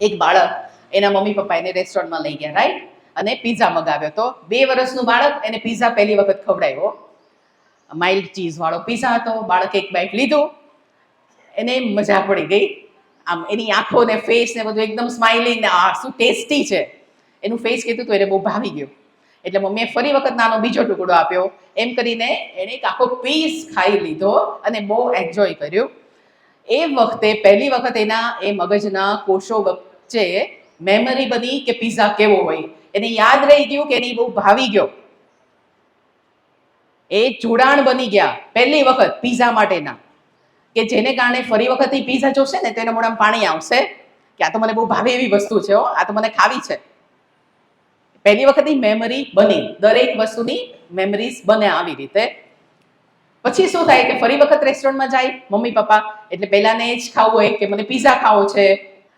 એક બાળક એના મમ્મી પપ્પા એને રેસ્ટોરન્ટમાં લઈ ગયા, રાઈટ, અને પીઝા મગાવ્યો. તો 2 વર્ષનું બાળક, એને પીઝા પહેલી વખત ખવડાવ્યો. માઇલ્ડ ચીઝ વાળો પીઝા હતો. બાળકે એક બાઈટ લીધું, એને મજા પડી ગઈ. આમ એની આંખો ને ફેસ ને બધું એકદમ સ્માઇલિંગ ને આ શું ટેસ્ટી છે એનું ફેસ કીધું તો એને બહુ ભાવી ગયું. એટલે મમ્મીએ ફરી વખત નાનો બીજો ટુકડો આપ્યો. એમ કરીને એને એક આખો પીસ ખાઈ લીધો અને બહુ એન્જોય કર્યું. એ વખતે પહેલી વખત એના એ મગજના કોષો વચ્ચે મેમરી બની કે પીઝા કેવો હોય. એને યાદ રહી ગયું કે એને બહુ ભાવી ગયો. એ જોડાણ બની ગયા પહેલી વખત પીઝા માટેના, કે જેને કારણે ફરી વખત એ પીઝા જોશે ને તો એના મોઢામાં પાણી આવશે કે આ તો મને બહુ ભાવે એવી વસ્તુ છે, આ તો મને ખાવી છે. પહેલી વખત મેમરી બની. દરેક વસ્તુની મેમરીઝ બને આવી રીતે. પછી શું થાય કે ફરી વખત રેસ્ટોરન્ટમાં જાય મમ્મી પપ્પા, એટલે પહેલાને જ ખાવું હોય કે મને પીઝા ખાવો છે.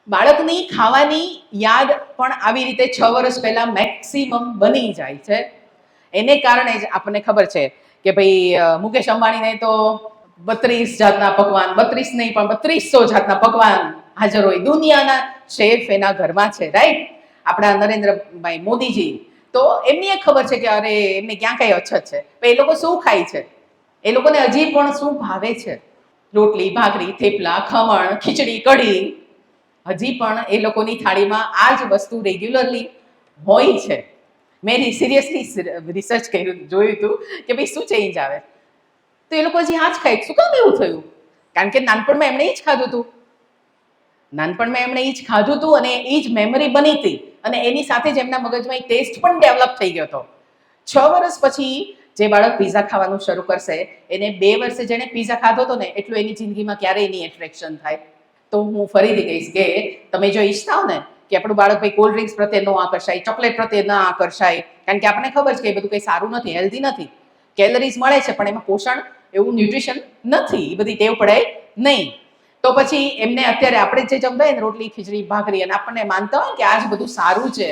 બાળકની ખાવાની યાદ પણ આવી રીતે 6 વર્ષ પહેલા મેક્સિમમ બની જાય છે. એને કારણે જ આપણને ખબર છે કે ભાઈ મુકેશ અંબાણીને તો 32 જાતના પકવાન, 32 નહીં પણ 3200 જાતના પકવાન હાજર હોય. દુનિયાના શેફ એના ઘરમાં છે, રાઈટ. આપણા નરેન્દ્રભાઈ મોદીજી તો એમની એ ખબર છે કે અરે એમને ક્યાં કઈ અછત છે, એ લોકો શું ખાય છે, એ લોકોને હજી પણ શું ભાવે છે. રોટલી, ભાખરી, થેપલા, ખમણ, ખીચડી, કઢી, હજી પણ એ લોકોની થાળીમાં આ જ વસ્તુ રેગ્યુલરલી હોય છે. મેં સિરિયસલી રિસર્ચ કર્યું, જોયું હતું કે ભાઈ શું ચેન્જ આવે. તો એ લોકો હજી આ જ ખાય. શું કામ એવું થયું? કારણ કે નાનપણમાં એમણે જ ખાધું હતું. નાનપણમાં એમણે એ જ ખાધું હતું અને એ જ મેમરી બની હતી અને એની સાથે જ એમના મગજમાં એક ટેસ્ટ પણ ડેવલપ થઈ ગયો હતો. 6 વર્ષ પછી જે બાળક પીઝા ખાવાનું શરૂ કરશે, એને 2 વર્ષે જેને પીઝા ખાધો હતો ને એટલું એની જિંદગીમાં ક્યારેય એની એટ્રેક્શન થાય. તો હું ફરીથી કહીશ કે તમે જો ઈચ્છતા હો ને કે આપણું બાળક ભાઈ કોલ્ડ ડ્રિંક્સ પ્રત્યે ન આકર્ષાય, ચોકલેટ પ્રત્યે ન આકર્ષાય, કારણ કે આપણને ખબર છે કે એ બધું કંઈ સારું નથી, હેલ્ધી નથી. કેલરીઝ મળે છે પણ એમાં પોષણ, એવું ન્યુટ્રિશન નથી. એ બધી ટેવ પડાય નહીં. તો પછી એમને અત્યારે આપણે જે જમતા હોય ને રોટલી, ખીચડી, ભાખરી, અને આપણને માનતા હોય કે આ જ બધું સારું છે,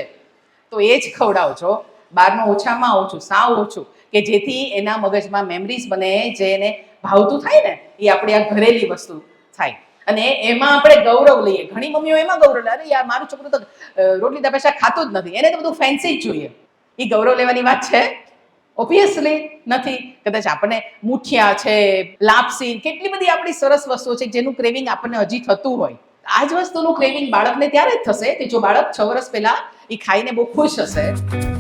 તો એ જ ખવડાવજો. બહારનું ઓછામાં ઓછું, સાવ ઓછું, કે જેથી એના મગજમાં મેમરીઝ બને, જે એને ભાવતું થાય ને એ આપણી આ ઘરેલી વસ્તુ થાય. અને એમાં આપણે ગૌરવ લઈએ. ઘણી મમ્મીઓ એમાં ગૌરવ લે, અરે યાર મારું છોકરું તો રોટલી દાળ ખાતું જ નથી, એને તો બધું ફેન્સી જ જોઈએ. એ ગૌરવ લેવાની વાત છે? ઓબ્વિયસલી નથી. કદાચ આપણને મુઠિયા છે, લાપસી, કેટલી બધી આપણી સરસ વસ્તુઓ છે જેનું ક્રેવિંગ આપણને હજી થતું હોય. આ જ વસ્તુનું ક્રેવિંગ બાળકને ત્યારે જ થશે કે જો બાળક 6 વર્ષ પહેલા એ ખાઈને બહુ ખુશ હશે.